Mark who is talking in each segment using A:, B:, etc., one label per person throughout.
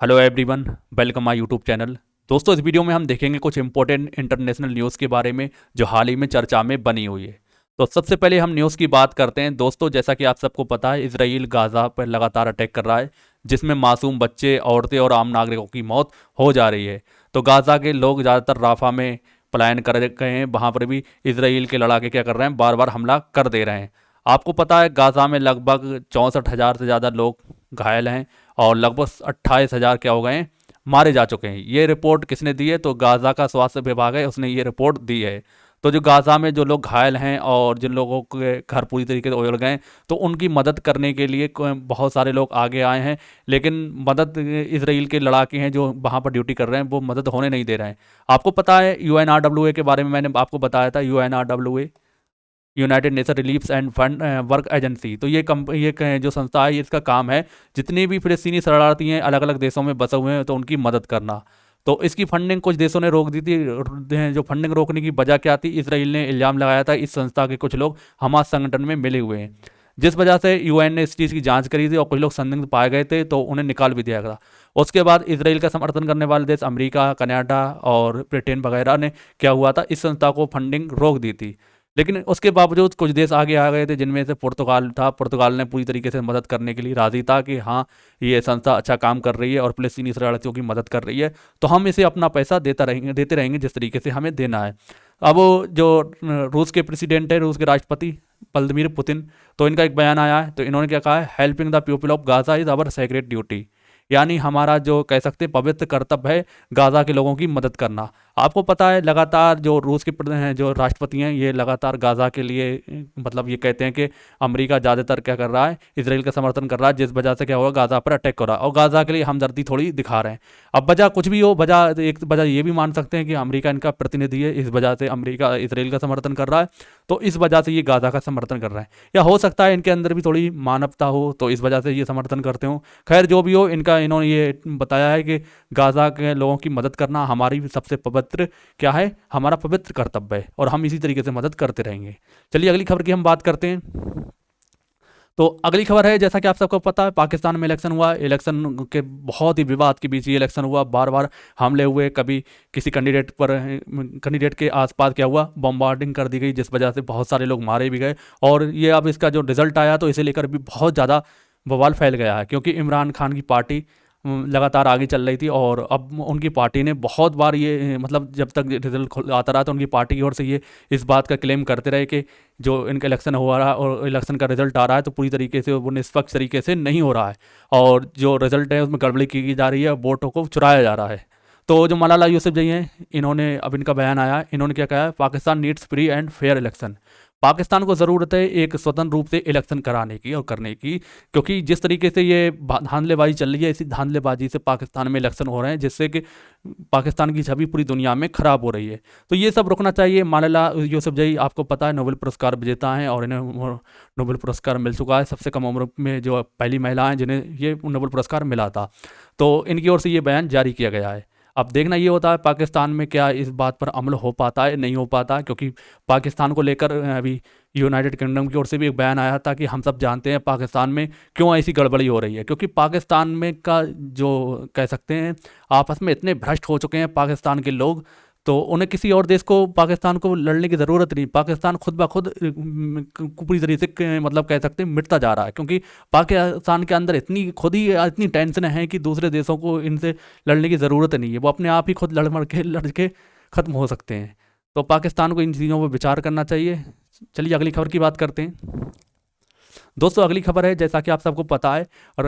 A: Hello everyone, welcome my YouTube channel. दोस्तों, इस video में हम देखेंगे कुछ इंपॉर्टेंट इंटरनेशनल न्यूज़ के बारे में जो हाल ही में चर्चा में बनी हुई है। तो सबसे पहले हम न्यूज़ की बात करते हैं। दोस्तों, जैसा कि आप सबको पता है, इसराइल गाज़ा पर लगातार अटैक कर रहा है, जिसमें मासूम बच्चे, औरतें और आम नागरिकों की मौत हो जा रही है। तो गाज़ा के लोग ज़्यादातर राफा में पलायन कर गए हैं। वहाँ पर भी इसराइल के लड़ाके क्या कर रहे हैं, बार बार हमला कर दे रहे हैं। आपको पता है, गाज़ा में लगभग 64,000 से ज़्यादा लोग घायल हैं और लगभग 28,000 क्या हो गए हैं, मारे जा चुके हैं। ये रिपोर्ट किसने दी है? तो गाज़ा का स्वास्थ्य विभाग है, उसने ये रिपोर्ट दी है। तो जो गाज़ा में जो लोग घायल हैं और जिन लोगों के घर पूरी तरीके से उजड़ गए हैं, तो उनकी मदद करने के लिए बहुत सारे लोग आगे आए हैं। लेकिन मदद इसराइल के लड़ाके हैं जो वहाँ पर ड्यूटी कर रहे हैं, वो मदद होने नहीं दे रहे हैं। आपको पता है, यूएनआरडब्ल्यूए के बारे में मैंने आपको बताया था। UNRWA, United nation relief end fund work agency. तो जो संस्था है, इसका काम है जितनी भी फिलिस्तीनी शरणार्थी हैं अलग अलग देशों में बसे हुए हैं, तो उनकी मदद करना। तो इसकी फंडिंग कुछ देशों ने रोक दी थी। जो फंडिंग रोकने की वजह क्या थी? इसराइल ने इल्ज़ाम लगाया था इस संस्था के कुछ लोग हमास संगठन में मिले हुए हैं, जिस वजह से यूएन ने इस चीज़ की जांच करी थी और कुछ लोग संदिग्ध पाए गए थे, तो उन्हें निकाल भी दिया गया। उसके बाद इसराइल का समर्थन करने वाले देश अमेरिका, कनाडा और ब्रिटेन वगैरह ने क्या हुआ था, इस संस्था को फंडिंग रोक दी थी। लेकिन उसके बावजूद कुछ देश आगे आ गए थे, जिनमें से पुर्तगाल था। पुर्तगाल ने पूरी तरीके से मदद करने के लिए राजी था कि हाँ, ये संस्था अच्छा काम कर रही है और फिलिस्तीनी शरणार्थियों की मदद कर रही है, तो हम इसे अपना पैसा देते रहेंगे जिस तरीके से हमें देना है। अब वो जो रूस के प्रेसिडेंट है, रूस के राष्ट्रपति व्लादिमीर पुतिन, तो इनका एक बयान आया है। तो इन्होंने क्या कहा है? Helping the people of Gaza is our secret duty. यानी हमारा जो कह सकते हैं पवित्र कर्तव्य है गाज़ा के लोगों की मदद करना। आपको पता है, लगातार जो रूस के जो राष्ट्रपति हैं, ये लगातार गाज़ा के लिए मतलब ये कहते हैं कि अमेरिका ज़्यादातर क्या कर रहा है, इसराइल का समर्थन कर रहा है, जिस वजह से क्या होगा, गाज़ा पर अटैक हो रहा है और गाज़ा के लिए हमदर्दी थोड़ी दिखा रहे हैं। अब वजह कुछ भी हो, वजह एक वजह ये भी मान सकते हैं कि अमेरिका इनका प्रतिनिधि है, इस वजह से अमेरिका इसराइल का समर्थन कर रहा है, तो इस वजह से ये गाज़ा का समर्थन कर रहा है। या हो सकता है इनके अंदर भी थोड़ी मानवता हो, तो इस वजह से ये समर्थन करते हो। खैर, जो भी हो, इन्होंने ये बताया है कि गाज़ा के लोगों की मदद करना हमारी सबसे पवित्र क्या है, हमारा पवित्र कर्तव्य है और हम इसी तरीके से मदद करते रहेंगे। चलिए अगली खबर की हम बात करते हैं। तो अगली खबर है, जैसा कि आप सबको पता है, पाकिस्तान में इलेक्शन हुआ। इलेक्शन के बहुत ही विवाद के बीच ये इलेक्शन हुआ। बार बार हमले हुए, कभी किसी कैंडिडेट के आसपास क्या हुआ, बम्बार्डिंग कर दी गई, जिस वजह से बहुत सारे लोग मारे भी गए। और ये अब इसका जो रिजल्ट आया, तो इसे लेकर भी बहुत ज़्यादा बवाल फैल गया है, क्योंकि इमरान खान की पार्टी लगातार आगे चल रही थी और अब उनकी पार्टी ने बहुत बार ये मतलब जब तक रिजल्ट आता रहा, तो उनकी पार्टी की ओर से ये इस बात का क्लेम करते रहे कि जो इनका इलेक्शन हो रहा है और इलेक्शन का रिजल्ट आ रहा है, तो पूरी तरीके से वो निष्पक्ष तरीके से नहीं हो रहा है और जो रिजल्ट है उसमें गड़बड़ी की जा रही है, वोटों को चुराया जा रहा है। तो जो मलाला यूसुफजई हैं, इन्होंने अब इनका बयान आया, इन्होंने क्या कहा है, Pakistan needs free and fair election. Pakistan को ज़रूरत है एक स्वतंत्र रूप से इलेक्शन कराने की और करने की, क्योंकि जिस तरीके से ये धांधलेबाजी चल रही है, इसी धांधलेबाजी से पाकिस्तान में इलेक्शन हो रहे हैं, जिससे कि पाकिस्तान की छवि पूरी दुनिया में ख़राब हो रही है। तो ये सब रुकना चाहिए। मलाला यूसुफजई, आपको पता है, नोबेल पुरस्कार विजेता हैं और इन्हें नोबेल पुरस्कार मिल चुका है। सबसे कम उम्र में जो पहली महिला हैं जिन्हें ये नोबेल पुरस्कार मिला था, तो इनकी ओर से ये बयान जारी किया गया है। अब देखना ये होता है पाकिस्तान में क्या इस बात पर अमल हो पाता है, नहीं हो पाता, क्योंकि पाकिस्तान को लेकर अभी यूनाइटेड किंगडम की ओर से भी एक बयान आया था कि हम सब जानते हैं पाकिस्तान में क्यों ऐसी गड़बड़ी हो रही है, क्योंकि पाकिस्तान में का जो कह सकते हैं आपस में इतने भ्रष्ट हो चुके हैं पाकिस्तान के लोग, तो उन्हें किसी और देश को, पाकिस्तान को लड़ने की ज़रूरत नहीं। पाकिस्तान खुद ब खुद पूरी तरीके से मतलब कह सकते हैं मिटता जा रहा है, क्योंकि पाकिस्तान के अंदर खुद ही इतनी टेंशन है कि दूसरे देशों को इनसे लड़ने की ज़रूरत नहीं है, वो अपने आप ही खुद लड़ के ख़त्म हो सकते हैं। तो पाकिस्तान को इन चीज़ों पर विचार करना चाहिए। चलिए अगली खबर की बात करते हैं। दोस्तों, अगली खबर है, जैसा कि आप सबको पता है, और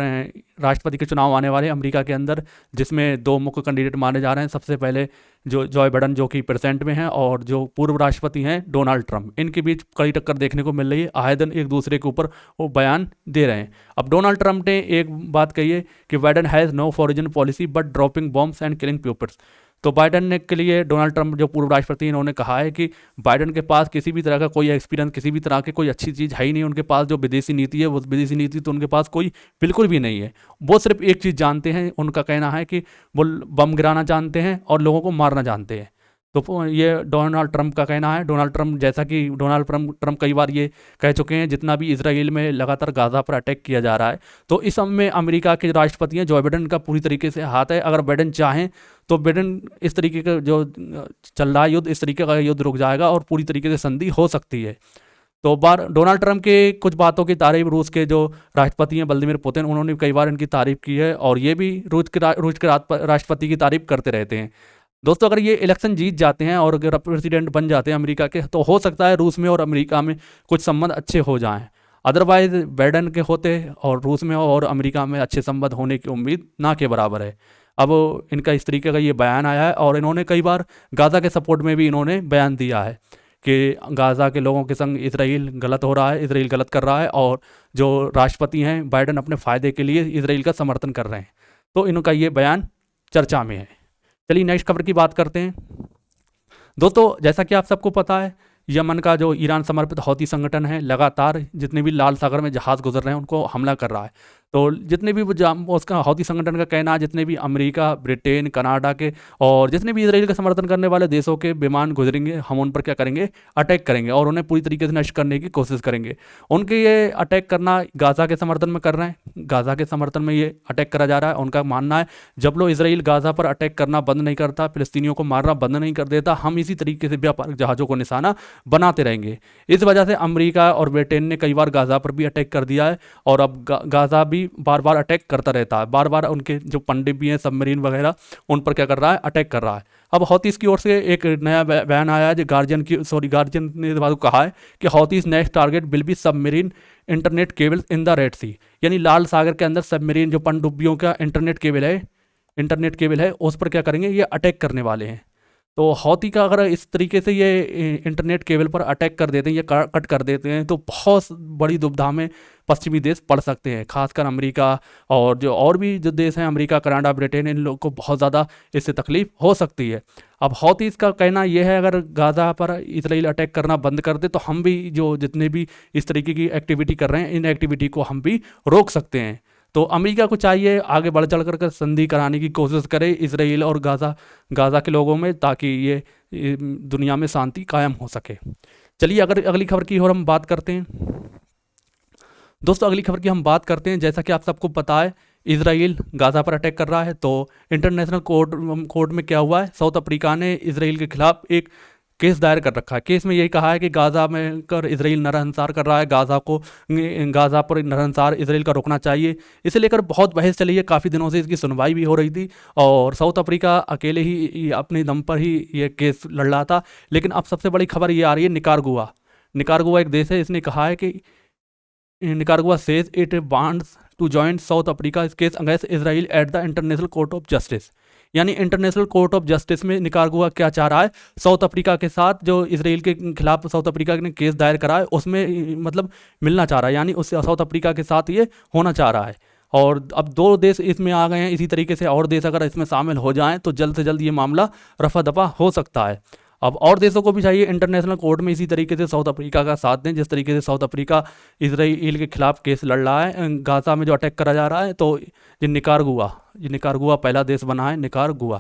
A: राष्ट्रपति के चुनाव आने वाले हैं अमेरिका के अंदर, जिसमें दो मुख्य कैंडिडेट माने जा रहे हैं। सबसे पहले जो जॉय बाइडेन, जो कि प्रेजेंट में हैं, और जो पूर्व राष्ट्रपति हैं डोनाल्ड ट्रंप, इनके बीच कड़ी टक्कर देखने को मिल रही है। आए दिन एक दूसरे के ऊपर वो बयान दे रहे हैं। अब डोनाल्ड ट्रंप ने एक बात कही है कि Biden has no foreign policy but dropping bombs and killing peoples. तो बाइडेन ने के लिए डोनाल्ड ट्रंप जो पूर्व राष्ट्रपति, इन्होंने कहा है कि बाइडेन के पास किसी भी तरह का कोई एक्सपीरियंस, किसी भी तरह की कोई अच्छी चीज़ है ही नहीं। उनके पास जो विदेशी नीति है, वो विदेशी नीति तो उनके पास कोई बिल्कुल भी नहीं है। वो सिर्फ एक चीज़ जानते हैं, उनका कहना है कि वो बम गिराना जानते हैं और लोगों को मारना जानते हैं। तो ये डोनाल्ड ट्रंप का कहना है। डोनाल्ड ट्रंप, जैसा कि डोनाल्ड ट्रंप कई बार ये कह चुके हैं, जितना भी इसराइल में लगातार गाज़ा पर अटैक किया जा रहा है, तो इस सब में अमेरिका के राष्ट्रपति हैं जो बाइडेन का पूरी तरीके से हाथ है। अगर बाइडेन चाहें तो बाइडेन इस तरीके का जो चल रहा है युद्ध, इस तरीके का युद्ध रुक जाएगा और पूरी तरीके से संधि हो सकती है। तो बार डोनाल्ड ट्रंप के कुछ बातों की तारीफ रूस के जो राष्ट्रपति हैं व्लादिमीर पुतिन, उन्होंने कई बार इनकी तारीफ की है, और ये भी रूस के राष्ट्रपति की तारीफ करते रहते हैं। दोस्तों, अगर ये इलेक्शन जीत जाते हैं और अगर प्रेसिडेंट बन जाते हैं अमेरिका के, तो हो सकता है रूस में और अमेरिका में कुछ संबंध अच्छे हो जाएं। अदरवाइज बाइडेन के होते और रूस में और अमेरिका में अच्छे संबंध होने की उम्मीद ना के बराबर है। अब इनका इस तरीके का ये बयान आया है, और इन्होंने कई बार गाज़ा के सपोर्ट में भी इन्होंने बयान दिया है कि गाज़ा के लोगों के संग इसराइल गलत हो रहा है, इसराइल गलत कर रहा है, और जो राष्ट्रपति हैं बाइडेन अपने फ़ायदे के लिए इसराइल का समर्थन कर रहे हैं। तो इनका ये बयान चर्चा में है। चलिए नेक्स्ट खबर की बात करते हैं। दोस्तों, जैसा कि आप सबको पता है, यमन का जो ईरान समर्पित हौती संगठन है, लगातार जितने भी लाल सागर में जहाज़ गुजर रहे हैं उनको हमला कर रहा है। तो जितने भी उसका हौती संगठन का कहना है, जितने भी अमेरिका, ब्रिटेन, कनाडा के और जितने भी इसराइल का समर्थन करने वाले देशों के विमान गुजरेंगे, हम उन पर क्या करेंगे, अटैक करेंगे और उन्हें पूरी तरीके से नष्ट करने की कोशिश करेंगे। उनके ये अटैक करना गाज़ा के समर्थन में कर रहे हैं, गाज़ा के समर्थन में ये अटैक करा जा रहा है। उनका मानना है जब लोग इसराइल गाज़ा पर अटैक करना बंद नहीं करता, फिलिस्तीनियों को मारना बंद नहीं कर देता, हम इसी तरीके से व्यापारिक जहाज़ों को निशाना बनाते रहेंगे। इस वजह से अमेरिका और ब्रिटेन ने कई बार गाज़ा पर भी अटैक कर दिया है, और अब गाज़ा भी बार बार अटैक करता रहता है। बार बार उनके जो पंडित भी हैं, सबमरीन वगैरह, उन पर क्या कर रहा है, अटैक कर रहा है। अब हौतीस की ओर से एक नया बयान आया है, जो गार्जियन ने बात कहा है कि Houthis next target will be submarine internet cable in the red sea, यानी लाल सागर के अंदर सबमरीन जो पनडुब्बियों का इंटरनेट केबल है उस पर क्या करेंगे, ये अटैक करने वाले हैं। तो हौती का अगर इस तरीके से ये इंटरनेट केबल पर अटैक कर देते हैं या कट कर देते हैं, तो बहुत बड़ी दुविधा में पश्चिमी देश पड़ सकते हैं, खासकर अमेरिका और भी जो देश हैं, अमेरिका, कनाडा, ब्रिटेन, इन लोगों को बहुत ज़्यादा इससे तकलीफ हो सकती है। अब हौती इसका कहना यह है, अगर गाज़ा पर इसराइल अटैक करना बंद कर दे तो हम भी जो जितने भी इस तरीके की एक्टिविटी कर रहे हैं, इन एक्टिविटी को हम भी रोक सकते हैं। तो अमेरिका को चाहिए आगे बढ़ चढ़ कर संधि कराने की कोशिश करे इसराइल और गाज़ा के लोगों में, ताकि ये दुनिया में शांति कायम हो सके। चलिए अगर अगली खबर की ओर हम बात करते हैं। दोस्तों, अगली खबर की हम बात करते हैं। जैसा कि आप सबको पता है, इसराइल गाज़ा पर अटैक कर रहा है, तो इंटरनेशनल कोर्ट में क्या हुआ है, साउथ अफ्रीका ने इसराइल के खिलाफ एक केस दायर कर रखा है। केस में यही कहा है कि गाज़ा में कर इसराइल नरहंसार कर रहा है, गाज़ा पर नरहंसार इसराइल का रोकना चाहिए। इसे लेकर बहुत बहस चली है, काफ़ी दिनों से इसकी सुनवाई भी हो रही थी, और साउथ अफ्रीका अकेले ही अपने दम पर ही ये केस लड़ रहा था। लेकिन अब सबसे बड़ी खबर ये आ रही है, निकारागुआ एक देश है, इसने कहा है कि Nicaragua says it wants to join South Africa case against Israel at the International Court of Justice. यानी इंटरनेशनल कोर्ट ऑफ जस्टिस में निकारागुआ क्या चाह रहा है, साउथ अफ्रीका के साथ जो इसराइल के खिलाफ साउथ अफ्रीका ने केस दायर करा है उसमें मतलब मिलना चाह रहा है, यानी उससे साउथ अफ्रीका के साथ ये होना चाह रहा है। और अब 2 देश इसमें आ गए हैं, इसी तरीके से और देश अगर इसमें शामिल हो जाएं तो जल्द से जल्द ये मामला रफा दफा हो सकता है। अब और देशों को भी चाहिए इंटरनेशनल कोर्ट में इसी तरीके से साउथ अफ्रीका का साथ दें, जिस तरीके से साउथ अफ्रीका इसराइल के खिलाफ केस लड़ रहा है गाज़ा में जो अटैक करा जा रहा है। तो ये निकारागुआ पहला देश बना है, निकारागुआ।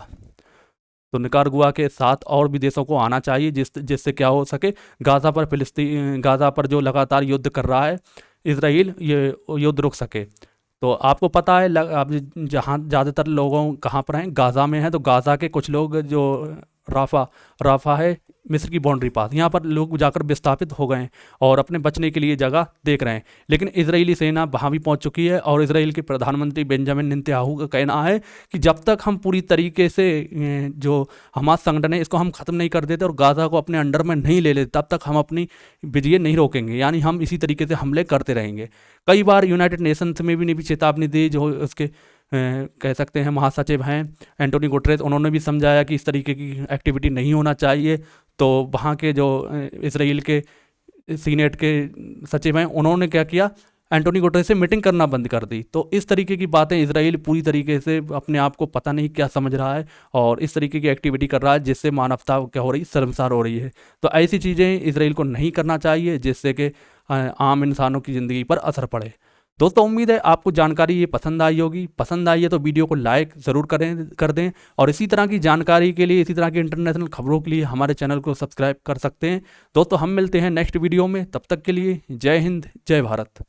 A: तो निकारागुआ के साथ और भी देशों को आना चाहिए, जिससे क्या हो सके, गाज़ा पर जो लगातार युद्ध कर रहा है इसराइल, ये युद्ध रुक सके। तो आपको पता है, अब जहाँ ज़्यादातर लोगों कहाँ पर हैं, गाज़ा में हैं। तो गाज़ा के कुछ लोग जो राफा है मिस्र की बाउंड्री पास, यहाँ पर लोग जाकर विस्थापित हो गए हैं और अपने बचने के लिए जगह देख रहे हैं। लेकिन इजरायली सेना वहाँ भी पहुँच चुकी है, और इसराइल के प्रधानमंत्री बेंजामिन नेतन्याहू का कहना है कि जब तक हम पूरी तरीके से जो हमास संगठन है इसको हम ख़त्म नहीं कर देते और गाज़ा को अपने अंडर में नहीं ले लेते, तब तक हम अपनी विजय नहीं रोकेंगे, यानी हम इसी तरीके से हमले करते रहेंगे। कई बार यूनाइटेड नेशंस में भी चेतावनी दी, जो उसके कह सकते हैं महासचिव हैं एंटोनी गुटेरेस, उन्होंने भी समझाया कि इस तरीके की एक्टिविटी नहीं होना चाहिए। तो वहाँ के जो इसराइल के सीनेट के सचिव हैं, उन्होंने क्या किया, एंटोनी गुटेरेस से मीटिंग करना बंद कर दी। तो इस तरीके की बातें इसराइल पूरी तरीके से अपने आप को पता नहीं क्या समझ रहा है और इस तरीके की एक्टिविटी कर रहा है, जिससे मानवता क्या हो रही, शर्मसार हो रही है। तो ऐसी चीज़ें इसराइल को नहीं करना चाहिए, जिससे कि आम इंसानों की ज़िंदगी पर असर पड़े। दोस्तों उम्मीद है आपको जानकारी ये पसंद आई होगी। पसंद आई है तो वीडियो को लाइक ज़रूर कर दें और इसी तरह की जानकारी के लिए, इसी तरह की इंटरनेशनल खबरों के लिए हमारे चैनल को सब्सक्राइब कर सकते हैं। दोस्तों हम मिलते हैं नेक्स्ट वीडियो में, तब तक के लिए जय हिंद, जय भारत।